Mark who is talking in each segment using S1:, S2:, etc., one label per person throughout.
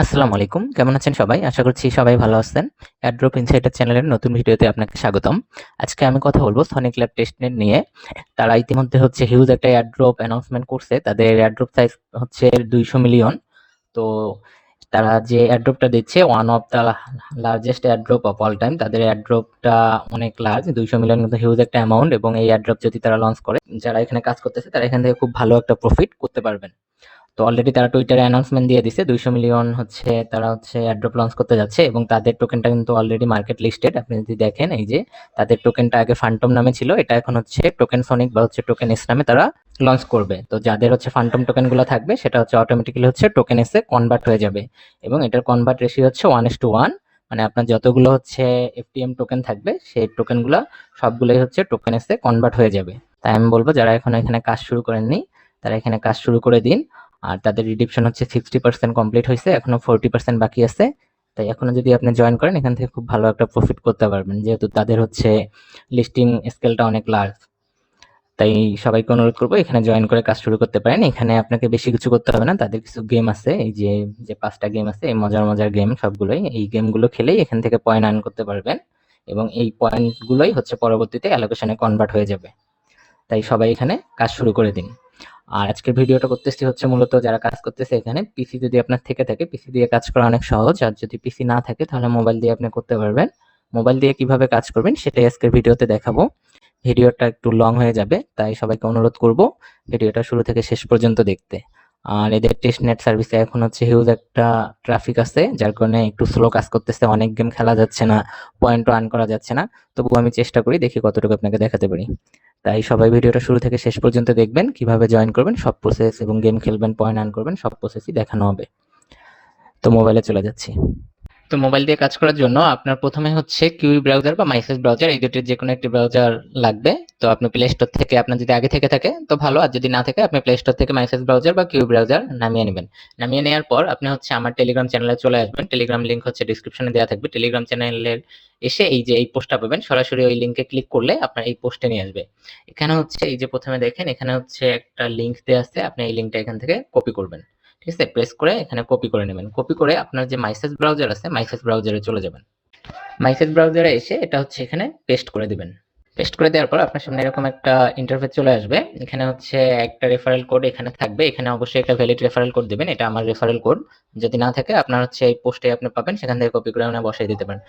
S1: আসসালামু আলাইকুম। কেমন আছেন সবাই? আশা করছি সবাই ভালো আছেন। এয়ারড্রপ ইনসাইডার চ্যানেলের নতুন ভিডিওতে আপনাকে স্বাগতম। আজকে আমি কথা বলব সনিক ল্যাব টেস্টনেট নিয়ে। তারা ইতিমধ্যে হিউজ একটা এয়ারড্রপ অ্যানাউন্সমেন্ট করছে। তাদের এয়ারড্রপ সাইজ 200 মিলিয়ন। তো তারা যে এয়ারড্রপটা দিচ্ছে one of the largest airdrop of all time. তাদের এয়ারড্রপটা অনেক লার্জ, 200 মিলিয়ন কিন্তু হিউজ একটা অ্যামাউন্ট, এবং এই এয়ারড্রপ যদি তারা লঞ্চ করে, যারা এখানে কাজ করতেছে তারা এখান থেকে খুব ভালো একটা প্রফিট করতে পারবেন। তো অলরেডি তারা টুইটারে অ্যানাউন্সমেন্ট দিয়ে দিছে 200 মিলিয়ন তারা এয়ারড্রপ লঞ্চ করতে যাচ্ছে, এবং তাদের টোকেনটা কিন্তু অলরেডি মার্কেট লিস্টেড। আপনি যদি দেখেন, এই যে তাদের টোকেনটা আগে ফান্টম নামে ছিল, এটা এখন টোকেন সনিক বা টোকেন এস নামে তারা লঞ্চ করবে। তো যাদের ফান্টম টোকেন গুলো থাকবে সেটা অটোমেটিক্যালি টোকেন এসে কনভার্ট হয়ে যাবে, এবং এটার কনভার্ট রেশিও 1:1। মানে আপনার যতগুলো এফটিএম টোকেন থাকবে সেই টোকেনগুলো সবগুলোই টোকেন এসে কনভার্ট হয়ে যাবে। তাই আমি বলবো যারা এখন এখানে কাজ শুরু করেননি তারা এখানে কাজ শুরু করে দিন। আর তাদের রিডিপশন 60% কমপ্লিট হয়েছে, এখনো 40% বাকি আছে। তাই এখনো যদি আপনি জয়েন করেন এখান থেকে খুব ভালো একটা প্রফিট করতে পারবেন, যেহেতু তাদের লিস্টিং স্কেলটা অনেক লার্জ। তাই সবাইকে অনুরোধ করবো এখানে জয়েন করে কাজ শুরু করতে পারেন। এখানে আপনাকে বেশি কিছু করতে হবে না, তাদের কিছু গেম আছে, এই যে যে 5টা গেম আছে, এই মজার মজার গেম সবগুলোই, এই গেমগুলো খেলেই এখান থেকে পয়েন্ট আর্ন করতে পারবেন, এবং এই পয়েন্টগুলোই পরবর্তীতে অ্যালোকেশনে কনভার্ট হয়ে যাবে। তাই সবাই এখানে কাজ শুরু করে দিন। আর আজকের ভিডিওটা করতেছি মূলত যারা কাজ করতেছে এখানে, পিসি যদি আপনার থেকে থাকে, পিসি দিয়ে কাজ করা অনেক সহজ। আর যদি পিসি না থাকে তাহলে মোবাইল দিয়ে আপনি করতে পারবেন। মোবাইল দিয়ে কিভাবে কাজ করবেন সেটাই আজকের ভিডিওতে দেখাবো। ভিডিওটা একটু লং হয়ে যাবে, তাই সবাইকে অনুরোধ করব ভিডিওটা শুরু থেকে শেষ পর্যন্ত দেখতে। আর এদের টেস্টনেট সার্ভিসে এখন হিউজ একটা ট্রাফিক আছে, যার কারণে একটু স্লো কাজ করতেছে, অনেক গেম খেলা যাচ্ছে না, পয়েন্টও আর্ন করা যাচ্ছে না। তবুও আমি চেষ্টা করি, দেখি কতটুকু আপনাকে দেখাতে পারি। তাই সবাই ভিডিওটা শুরু থেকে শেষ পর্যন্ত দেখবেন, কিভাবে জয়েন করবেন সব প্রসেস, এবং গেম খেলবেন, পয়েন্ট আর্ন করবেন, সব প্রসেসই দেখানো হবে। তো মোবাইলে চলে যাচ্ছি। তো মোবাইল দিয়ে কাজ করার জন্য আপনার প্রথমে কিউই ব্রাউজার বা মাইসেস ব্রাউজার, এই দুটির যে কোনো একটি ব্রাউজার লাগবে। তো আপনি প্লে স্টোর থেকে, আপনার যদি আগে থেকে থাকে তো ভালো, আর যদি না থাকে আপনি প্লে স্টোর থেকে মাইসেস ব্রাউজার বা কিউই ব্রাউজার নামিয়ে নেবেন। নামিয়ে নেওয়ার পর আপনি আমার টেলিগ্রাম চ্যানেলে চলে আসবেন। টেলিগ্রাম লিঙ্ক ডিসক্রিপশনে দেওয়া থাকবে। টেলিগ্রাম চ্যানেলের এসে এই যে এই পোস্টটা পাবেন, সরাসরি ওই লিঙ্কে ক্লিক করলে আপনার এই পোস্টে নিয়ে আসবে। এখানে এই যে প্রথমে দেখেন, এখানে একটা লিঙ্ক দেওয়া আছে, আপনি এই লিঙ্কটা এখান থেকে কপি করবেন। ঠিক আছে, প্রেস করে এখানে কপি করে নেবেন। কপি করে আপনার যে মাইসেস ব্রাউজার আছে, মাইসেস ব্রাউজারে চলে যাবেন। মাইসেস ব্রাউজারে এসে এটা এখানে পেস্ট করে দিবেন। পেস্ট করে দেওয়ার পর আপনার সামনে এরকম একটা ইন্টারফেস চলে আসবে। এখানে একটা রেফারেল কোড এখানে থাকবে, এখানে অবশ্যই একটা ভ্যালিড রেফারেল কোড দিবেন। এটা আমার রেফারেল কোড। যদি না থাকে আপনার এই পোস্টে আপনি পাবেন, সেখান থেকে কপি করে বসাই দিতে পারেন।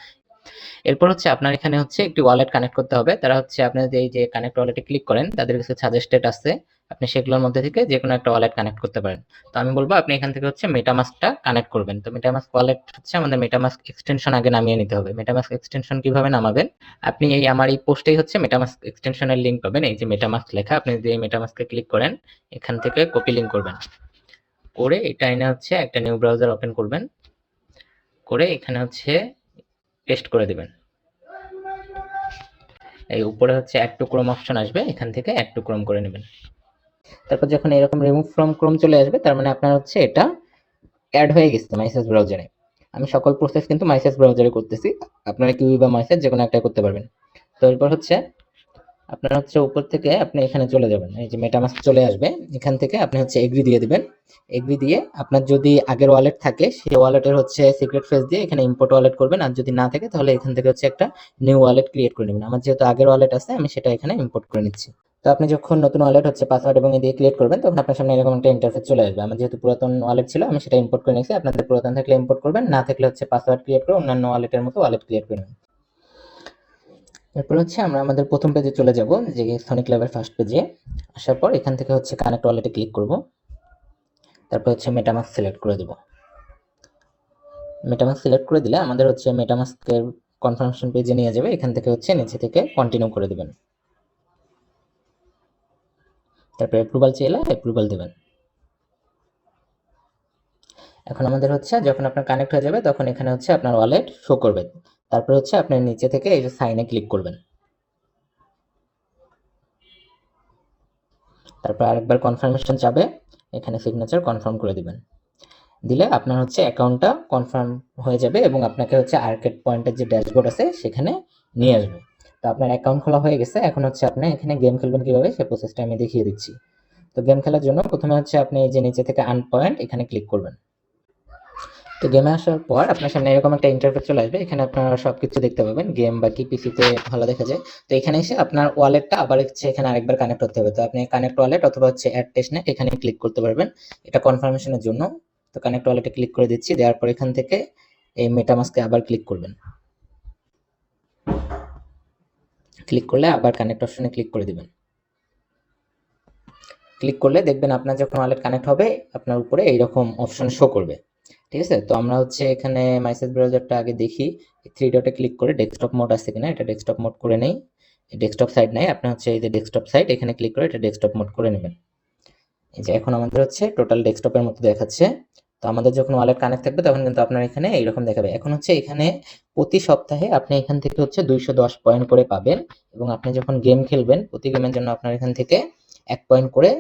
S1: এরপর আপনার এখানে একটি ওয়ালেট কানেক্ট করতে হবে। তারা আপনি যদি এই যে কানেক্ট ওয়ালেটে ক্লিক করেন, তাদের কাছে সাজেস্টেড আছে, আপনি সেগুলোর মধ্যে থেকে যে কোনো একটা ওয়ালেট কানেক্ট করতে পারেন। তো আমি বলবো আপনি এখান থেকে মেটামাস্কটা কানেক্ট করবেন। তো মেটামাস্ক ওয়ালেট আমাদের মেটামাস্ক এক্সটেনশন আগে নামিয়ে নিতে হবে। মেটামাস্ক এক্সটেনশন কিভাবে নামাবেন, আপনি এই আমার এই পোস্টেই মেটামাস্ক এক্সটেনশনের লিঙ্ক পাবেন, এই যে মেটামাস্ক লেখা, আপনি যদি এই মেটামাস্কে ক্লিক করেন, এখান থেকে কপি লিঙ্ক করবেন, করে এটা এনে একটা নিউ ব্রাউজার ওপেন করবেন, করে এখানে পেস্ট করে দিবেন। এই উপরে অ্যাড টু ক্রোম অপশন আসবে, এখান থেকে অ্যাড টু ক্রোম করে নেবেন। তারপর যখন এরকম রিমুভ ফ্রম ক্রোম চলে আসবে, তার মানে আপনার এটা অ্যাড হয়ে গেছে মাইসেস ব্রাউজারে। আমি সকল প্রসেস কিন্তু মাইসেস ব্রাউজারে করতেছি, আপনারা কিউই বা মাইসেস যে কোনো একটা করতে পারবেন। তো এরপর আপনার উপর থেকে আপনি এখানে চলে যাবেন, এই যে মেটামাস্ক চলে আসবে, এখান থেকে আপনি এগ্রি দিয়ে দিবেন। এগ্রি দিয়ে আপনার যদি আগের ওয়ালেট থাকে সেই ওয়ালেটের সিক্রেট ফেস দিয়ে এখানে ইম্পোর্ট ওয়ালেট করবেন, আর যদি না থাকে তাহলে এখান থেকে একটা নিউ ওয়ালেট ক্রিয়েট করে নেবেন। আমার যেহেতু আগের ওয়ালেট আছে, আমি সেটা এখানে ইম্পোর্ট করে নিচ্ছি। তো আপনি যখন নতুন ওয়ালেট পাসওয়ার্ড এবং দিয়ে ক্রিয়েট করবেন, তখন আপনার সামনে এরকম একটা ইন্টারফেস চলে আসবে। আমার যেহেতু পুরাতন ওয়ালেট ছিল, আমি সেটা ইম্পোর্ট করে নিয়েছি। আপনাদের পুরাতন থাকলে ইম্পোর্ট করবেন, না থাকলে পাসওয়ার্ড ক্রিয়েট করে অন্যান্য ওয়ালেটের মতো ওয়ালেট ক্রিয়েট করে নেবেন। এরপর আমরা আমাদের প্রথম পেজে চলে যাব, যে সনিক ল্যাবের ফার্স্ট পেজে। আসার পর এখান থেকে কানেক্ট ওয়ালেটে ক্লিক করব, তারপর মেটামাস্ক সিলেক্ট করে দেব। মেটামাস্ক সিলেক্ট করে দিলে আমাদের মেটামাস্কের কনফার্মেশন পেজে নিয়ে যাবে। এখান থেকে নিচে থেকে কন্টিনিউ করে দিবেন, তারপর অ্যাপ্রুভাল চাইলে অ্যাপ্রুভাল দেবেন। এখন আমাদের যখন আপনার কানেক্ট হয়ে যাবে, তখন এখানে আপনার ওয়ালেট শো করবে। তারপর আপনি নিচে থেকে এই যে সাইনে ক্লিক করবেন, তারপর আরেকবার কনফার্মেশন চাবে, এখানে সিগনেচার কনফার্ম করে দিবেন। দিলে আপনার অ্যাকাউন্টটা কনফার্ম হয়ে যাবে, এবং আপনাকে আর্কেড পয়েন্টের যে ড্যাশবোর্ড আছে সেখানে নিয়ে আসবে। তো আপনার অ্যাকাউন্ট খোলা হয়ে গেছে। এখন আপনি এখানে গেম খেলবেন কিভাবে সেই প্রসেসটা আমি দেখিয়ে দিচ্ছি। তো গেম খেলার জন্য প্রথমে আপনি এই যে নিচে থেকে আর্ন পয়েন্ট এখানে ক্লিক করবেন। তো তো গেমে আসার পর আপনার সামনে এরকম একটা ইন্টারফেস চলে আসবে। এখানে আপনারা সবকিছু দেখতে পাবেন, গেম বা কি পিসিতে ভালো দেখা যায়। তো এখানে এসে আপনার ওয়ালেটটা আবার হচ্ছে এখানে আরেকবার কানেক্ট করতে হবে। তো আপনি কানেক্ট ওয়ালেট অথবা হচ্ছে অ্যাড টেস্টনেট এখানে ক্লিক করতে পারবেন এটা কনফার্মেশনের জন্য। তো কানেক্ট ওয়ালেটে ক্লিক করে দিচ্ছি, দেওয়ার পর এখান থেকে এই মেটামাস্কে আবার ক্লিক করবেন। ক্লিক করলে আবার কানেক্ট অপশনে ক্লিক করে দিবেন। ক্লিক করলে দেখবেন আপনার যখন ওয়ালেট কানেক্ট হবে আপনার উপরে এইরকম অপশন শো করবে। ঠিক আছে, তো আমরা হচ্ছে এখানে মাইসেজ ব্রাউজারটা আগে দেখি, থ্রি ডটে ক্লিক করে ডেস্কটপ মোড আছে কিনা এটা ডেস্কটপ মোড করে নেই। ডেস্কটপ সাইড নাই, আপনি হচ্ছে এই যে ডেস্কটপ সাইড এখানে ক্লিক করে এটা ডেস্কটপ মোড করে নেবেন। এই যে এখন আমাদের হচ্ছে টোটাল ডেস্কটপের মতো দেখাচ্ছে। তো আমাদের যখন ওয়ালেট কানেক্ট থাকবে তখন কিন্তু আপনার এখানে এইরকম দেখাবে। এখন হচ্ছে এখানে প্রতি সপ্তাহে আপনি এখান থেকে হচ্ছে 210 পয়েন্ট করে পাবেন, এবং আপনি যখন গেম খেলবেন প্রতি গেমের জন্য আপনার এখান থেকে 1 পয়েন্ট করে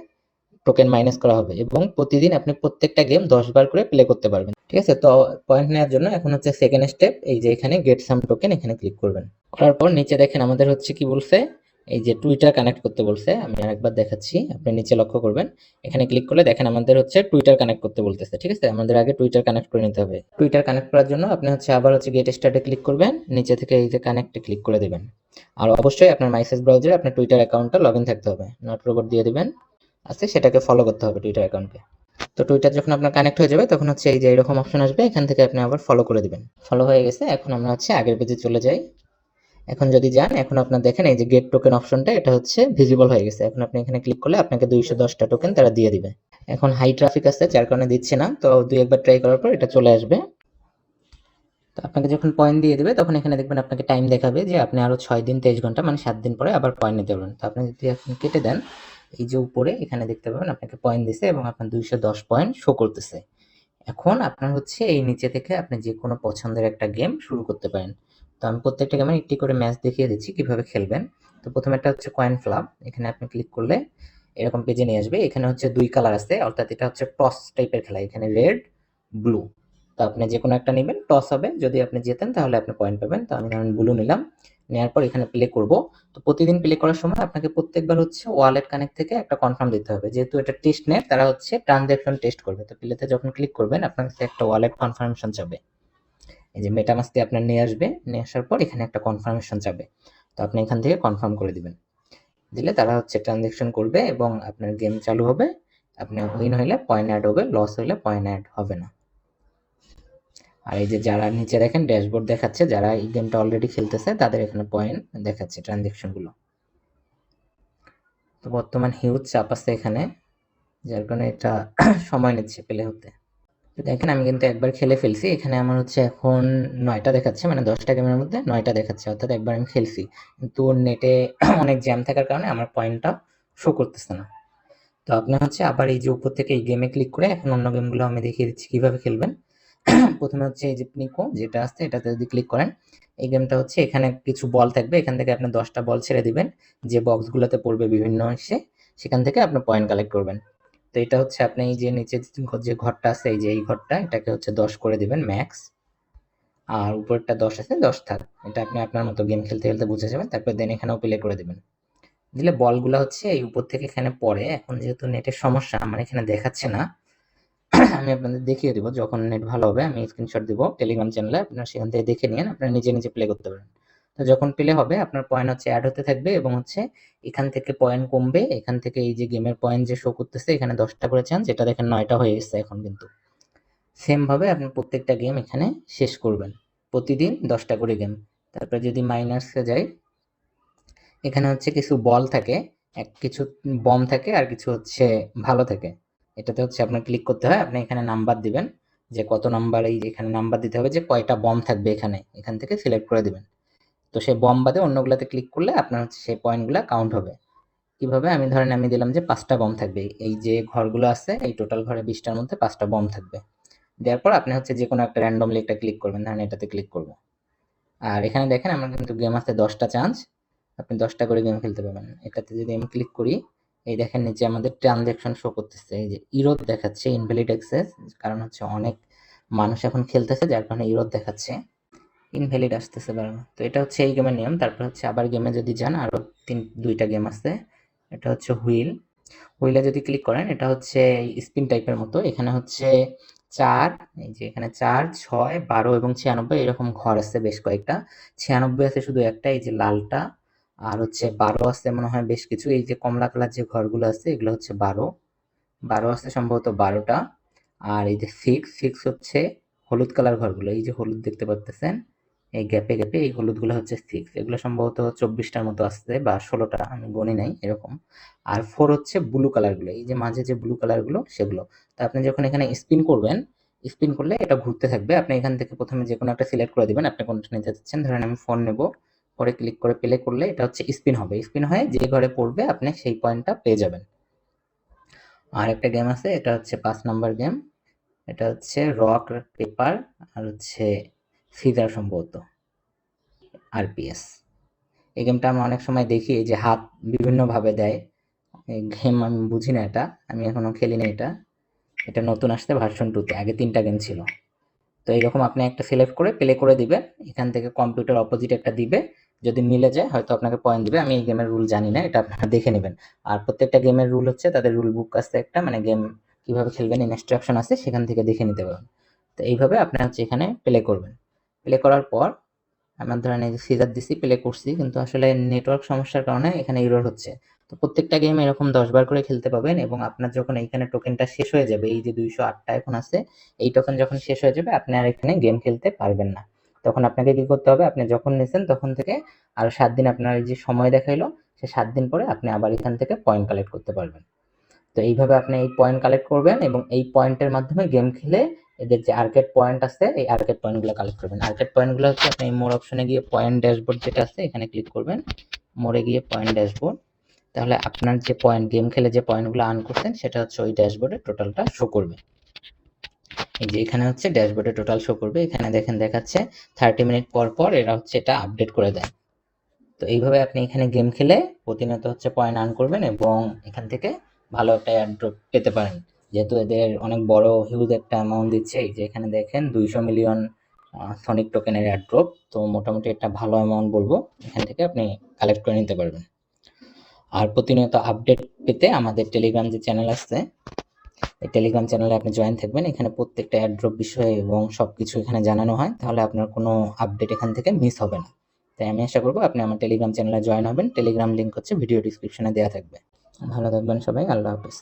S1: টোকেন মাইনাস করা হবে, এবং প্রতিদিন আপনি প্রত্যেকটা গেম 10 বার করে প্লে করতে পারবেন। ঠিক আছে, তো পয়েন্ট নেওয়ার জন্য এখন হচ্ছে সেকেন্ড স্টেপ, এই যে এখানে গেট সাম টোকেন এখানে ক্লিক করবেন। করার পর নিচে দেখেন আমাদের হচ্ছে কি বলছে, এই যে টুইটার কানেক্ট করতে বলছে। আমি আরেকবার দেখাচ্ছি, আপনি নিচে লক্ষ্য করবেন, এখানে ক্লিক করলে দেখেন আমাদের হচ্ছে টুইটার কানেক্ট করতে বলতেছে। ঠিক আছে, আমাদের আগে টুইটার কানেক্ট করে নিতে হবে। টুইটার কানেক্ট করার জন্য আপনি হচ্ছে আবার হচ্ছে গেট স্টার্টে ক্লিক করবেন, নিচে থেকে এই যে কানেক্টে ক্লিক করে দেবেন। আর অবশ্যই আপনার মাইসেজ ব্রাউজারে আপনার টুইটার অ্যাকাউন্টটা লগ ইন থাকতে হবে, নট রোবট দিয়ে দিবেন আছে, সেটাকে ফলো করতে হবে টুইটার অ্যাকাউন্টকে। তো টুইটার যখন আপনার কানেক্ট হয়ে যাবে তখন হচ্ছে এই যে এরকম অপশন আসবে, এখান থেকে আপনি আবার ফলো করে দিবেন। ফলো হয়ে গেছে, এখন আমরা হচ্ছে আগের পেজে চলে যাই। এখন যদি যান, এখন আপনার দেখেন এই যে গেট টোকেন অপশনটা এটা হচ্ছে ভিজিবল হয়ে গেছে। এখন আপনি এখানে ক্লিক করলে আপনাকে 210টা টোকেন তারা দিয়ে দিবে। এখন হাই ট্রাফিক আছে যার কারণে দিচ্ছে না, তো দুই একবার ট্রাই করার পর এটা চলে আসবে। তো আপনাকে যখন পয়েন্ট দিয়ে দেবে তখন এখানে দেখবেন আপনাকে টাইম দেখাবে যে আপনি আরো 6 দিন 23 ঘন্টা মানে 7 দিন পরে আবার পয়েন্ট নিতে পারবেন। তো আপনি যদি এখন কেটে দেন, এই যে উপরে এখানে দেখতে পাবেন আপনাকে পয়েন্ট দিছে এবং আপনার 210 পয়েন্ট শো করতেছে। এখন আপনার হচ্ছে এই নিচে থেকে আপনি যে কোনো পছন্দের একটা গেম শুরু করতে পারেন। তো আমি প্রত্যেকটা গেমের একটি করে ম্যাচ দেখিয়ে দিচ্ছি কিভাবে খেলবেন। তো প্রথমে একটা হচ্ছে কয়েন ফ্লাপ, এখানে আপনি ক্লিক করলে এরকম পেজে নিয়ে আসবে। এখানে হচ্ছে দুই কালার আছে, অর্থাৎ এটা হচ্ছে টস টাইপের খেলা, এখানে রেড ব্লু। তো আপনি যে কোনো একটা নেবেন, টস হবে, যদি আপনি জেতেন তাহলে আপনি পয়েন্ট পাবেন। তো আমি ধরেন ব্লু নিলাম, নেওয়ার পর এখানে প্লে করব। তো প্রতিদিন প্লে করার সময় আপনাকে প্রত্যেকবার হচ্ছে ওয়ালেট কানেক্ট থেকে একটা কনফার্ম দিতে হবে, যেহেতু এটা টেস্ট নেট, তারা হচ্ছে ট্রানজ্যাকশন টেস্ট করবে। তো প্লেতে যখন ক্লিক করবেন আপনার কাছে একটা ওয়ালেট কনফার্মেশন যাবে, এই যে মেটামাস্কে আপনার নিয়ে আসবে, নিয়ে আসার পর এখানে একটা কনফার্মেশন যাবে। তো আপনি এখান থেকে কনফার্ম করে দিবেন, দিলে তারা হচ্ছে ট্রানজ্যাকশন করবে এবং আপনার গেম চালু হবে। আপনি উইন হইলে পয়েন্ট অ্যাড হবে, লস হইলে পয়েন্ট অ্যাড হবে না। আর এই যে যারা নিচে দেখেন ড্যাশবোর্ড দেখাচ্ছে, যারা এই গেমটা অলরেডি খেলতেছে তাদের এখানে পয়েন্ট দেখাচ্ছে ট্রানজ্যাকশন গুলো। তো বর্তমান হিউজ চাপ আছে এখানে, যার কারণে এটা সময় নিচ্ছে প্লে হতে। তো দেখেন আমি কিন্তু একবার খেলে ফেলছি, এখানে আমার হচ্ছে এখন 9টা দেখাচ্ছে, মানে 10টা গেমের মধ্যে 9টা দেখাচ্ছে, অর্থাৎ একবার আমি খেলছি। কিন্তু নেটে অনেক জ্যাম থাকার কারণে আমার পয়েন্টটা শো করতেছে না। তো আপনি হচ্ছে আবার এই যে উপর থেকে এই গেমে ক্লিক করে এখন অন্য গেমগুলো আমি দেখিয়ে দিচ্ছি কিভাবে খেলবেন। প্রথমে হচ্ছে এই যে নিকো যেটা আছে এটাতে যদি ক্লিক করেন, এই গেমটা হচ্ছে এখানে কিছু বল থাকবে, এখান থেকে আপনি 10টা বল ছেড়ে দিবেন, যে বক্সগুলোতে পড়বে বিভিন্ন অংশে, সেখান থেকে আপনি পয়েন্ট কালেক্ট করবেন। তো এটা হচ্ছে আপনি এই যে নিচে যে ঘরটা আছে, এই যে এই ঘরটা, এটাকে হচ্ছে 10 করে দিবেন ম্যাক্স, আর উপরটা 10 আছে 10 থাক, এটা আপনি আপনার মতো গেম খেলতে খেলতে বুঝে যাবেন। তারপর দেন এখানেও প্লে করে দিবেন, দিলে বলগুলো হচ্ছে এই উপর থেকে এখানে পড়ে। এখন যেহেতু নেটের সমস্যা আমার এখানে দেখাচ্ছে না, আমি আপনাদের দেখিয়ে দিব, যখন নেট ভালো হবে আমি স্ক্রিনশট দিব টেলিগ্রাম চ্যানেলে, আপনারা সেখান থেকে দেখে নিন, আপনারা নিজে নিজে প্লে করতে পারেন। তো যখন প্লে হবে আপনার পয়েন্ট হচ্ছে অ্যাড হতে থাকবে, এবং হচ্ছে এখান থেকে পয়েন্ট কমবে, এখান থেকে এই যে গেমের পয়েন্ট যে শো করতেছে এখানে 10টা করে চান্স, যেটা দেখেন 9টা হয়ে গেছে এখন। কিন্তু সেম ভাবে আপনি প্রত্যেকটা গেম এখানে শেষ করবেন, প্রতিদিন 10টা করে গেম। তারপরে যদি মাইনাসে যাই, এখানে হচ্ছে কিছু বল থাকে, কিছু বম থাকে, আর কিছু হচ্ছে ভালো থাকে। এটাতে হচ্ছে আপনার ক্লিক করতে হয়, আপনি এখানে নাম্বার দিবেন, যে কত নাম্বার, এই যে এখানে নাম্বার দিতে হবে যে কয়টা বম থাকবে এখানে, এখান থেকে সিলেক্ট করে দিবেন। তো সেই বম বাদে অন্যগুলোতে ক্লিক করলে আপনার হচ্ছে সেই পয়েন্টগুলো কাউন্ট হবে। কিভাবে, আমি ধরেন আমি দিলাম যে 5টা বম থাকবে, এই যে ঘরগুলো আছে এই টোটাল ঘরে 20টার মধ্যে 5টা বম থাকবে। দেওয়ার পর আপনি হচ্ছে যে কোনো একটা র্যান্ডমলি একটা ক্লিক করবেন, ধরেন এটাতে ক্লিক করবো। আর এখানে দেখেন আমার কিন্তু গেম আছে 10টা চান্স, আপনি 10টা করে গেম খেলতে পারবেন। এটাতে যদি আমি ক্লিক করি, এই দেখেন নিচে আমাদের ট্রানজ্যাকশন শো করতেছে, এই যে ইরোড দেখাচ্ছে, ইনভ্যালিড অ্যাক্সেস, কারণ হচ্ছে অনেক মানুষ এখন খেলতেছে যার কারণে ইরোড দেখাচ্ছে, ইনভ্যালিড আসতেছে বারবার। তো এটা হচ্ছে এই গেমের নিয়ম। তারপর হচ্ছে আবার গেমে যদি যান, আরো দুইটা গেম আছে, এটা হচ্ছে হুইল। হুইলে যদি ক্লিক করেন, এটা হচ্ছে স্পিন টাইপের মতো, এখানে হচ্ছে 4, এই যে এখানে 4, 6, 12 এবং 96 এরকম ঘর আছে বেশ কয়েকটা। 96 আছে শুধু একটা, এই যে লালটা। আর হচ্ছে 12 আছে মনে হয় বেশ কিছু। এই যে কমলা কালার যে ঘরগুলো আছে এগুলো হচ্ছে 12। 12 আছে সম্ভবত 12টা। আর এই যে 6 হচ্ছে হলুদ কালার ঘরগুলো। এই যে হলুদ দেখতে পাচ্ছেন, এই গ্যাপে গ্যাপে এই হলুদগুলো হচ্ছে 6। এগুলো সম্ভবত 24টার মতো আসছে বা 16টা, আমি গণি নাই এরকম। আর 4 হচ্ছে ব্লু কালারগুলো, এই যে মাঝে যে ব্লু কালারগুলো সেগুলো। তো আপনি যখন এখানে স্পিন করবেন, স্পিন করলে এটা ঘুরতে থাকবে। আপনি এখান থেকে প্রথমে যে কোনো একটা সিলেক্ট করে দিবেন, আপনি কোনটা নিতে চাচ্ছেন। ধরেন আমি ফোন নেব, পরে ক্লিক করে প্লে করলে এটা হচ্ছে স্পিন হবে। স্পিন হয়ে যে ঘরে পড়বে আপনি সেই পয়েন্টটা পেয়ে যাবেন। আর একটা গেম আছে, এটা হচ্ছে 5 নাম্বার গেম। এটা হচ্ছে রক পেপার আর হচ্ছে সিজার সম্ভবত, আরপিএস। এই গেমটা আমরা অনেক সময় দেখি যে হাত বিভিন্নভাবে দেয়। এই গেম আমি বুঝি না এটা, আমি এখনো খেলি না এটা। এটা নতুন আসছে ভার্সন 2 তে, আগে 3টা গেম ছিল। তো এইরকম আপনি একটা সিলেক্ট করে প্লে করে দিবেন, এখান থেকে কম্পিউটার অপোজিট একটা দিবে। যদি মিলে যায় হয়তো আপনাকে পয়েন্ট দিবে। আমি এই গেমের রুল জানি না, এটা আপনারা দেখে নেবেন। আর প্রত্যেকটা গেমের রুল হচ্ছে তাদের রুল বুক আছে একটা, মানে গেম কিভাবে খেলবেন ইনস্ট্রাকশন আছে, সেখান থেকে দেখে নিতে পারবেন। তো এইভাবে আপনি হচ্ছে এখানে প্লে করবেন। প্লে করার পর আমার ধরেন এই যে সিজার দিছি, প্লে করছি, কিন্তু আসলে নেটওয়ার্ক সমস্যার কারণে এখানে এরর হচ্ছে। তো প্রত্যেকটা গেম এরকম 10 বার করে খেলতে পাবেন, এবং আপনার যখন এইখানে টোকেনটা শেষ হয়ে যাবে, এই যে 208টা এখন আছে, এই টোকেন যখন শেষ হয়ে যাবে আপনি আর এখানে গেম খেলতে পারবেন না। তখন আপনাকে কি করতে হবে, আপনি যখন নিছেন তখন থেকে আরো 7 দিন আপনার এই যে সময় দেখাইলো, সে 7 দিন পরে আপনি আবার এখান থেকে পয়েন্ট কালেক্ট করতে পারবেন। তো এইভাবে আপনি এই পয়েন্ট কালেক্ট করবেন, এবং এই পয়েন্টের মাধ্যমে গেম খেলে এদের যে আর্কেড পয়েন্ট আছে এই আর্কেড পয়েন্টগুলো কালেক্ট করবেন। আর্কেড পয়েন্টগুলো হচ্ছে আপনি মোর অপশনে গিয়ে পয়েন্ট ড্যাশবোর্ড যেটা আছে এখানে ক্লিক করবেন, মোড়ে গিয়ে পয়েন্ট ড্যাশবোর্ড। তাহলে আপনার যে পয়েন্ট, গেম খেলে যে পয়েন্টগুলো আর্ন করছেন সেটা হচ্ছে ওই ড্যাশবোর্ডে টোটালটা শো করবে। এই যে এখানে হচ্ছে ড্যাশবোর্ডে টোটাল শো করবে, এখানে দেখেন দেখাচ্ছে 30 মিনিট পর পর এরা হচ্ছে এটা আপডেট করে দেয়। তো এইভাবে আপনি এখানে গেম খেলে প্রতিনিয়ত হচ্ছে পয়েন্ট আর্ন করবেন, এবং এখান থেকে ভালো একটা এয়ারড্রপ পেতে পারেন। যেহেতু এদের অনেক বড় হিউজ একটা অ্যামাউন্ট দিচ্ছে, এই যে এখানে দেখেন 200 মিলিয়ন সনিক টোকেনের এয়ারড্রপ, তো মোটামুটি একটা ভালো অ্যামাউন্ট বলবো। এখান থেকে আপনি কালেক্ট করে নিতে পারবেন। আর প্রতিনিয়ত আপডেট পেতে আমাদের টেলিগ্রাম যে চ্যানেল আছে, এই টেলিগ্রাম চ্যানেলে আপনি জয়েন থাকবেন। এখানে প্রত্যেকটা এয়ারড্রপ বিষয়ে এবং সবকিছু এখানে জানানো হয়, তাহলে আপনার কোনো আপডেট এখান থেকে মিস হবে না। তাই আমি আশা করবো আপনি আমার টেলিগ্রাম চ্যানেলে জয়েন হবেন। টেলিগ্রাম লিঙ্ক হচ্ছে ভিডিও ডিসক্রিপশনে দেওয়া থাকবে। ভালো থাকবেন সবাই, আল্লাহ হাফেজ।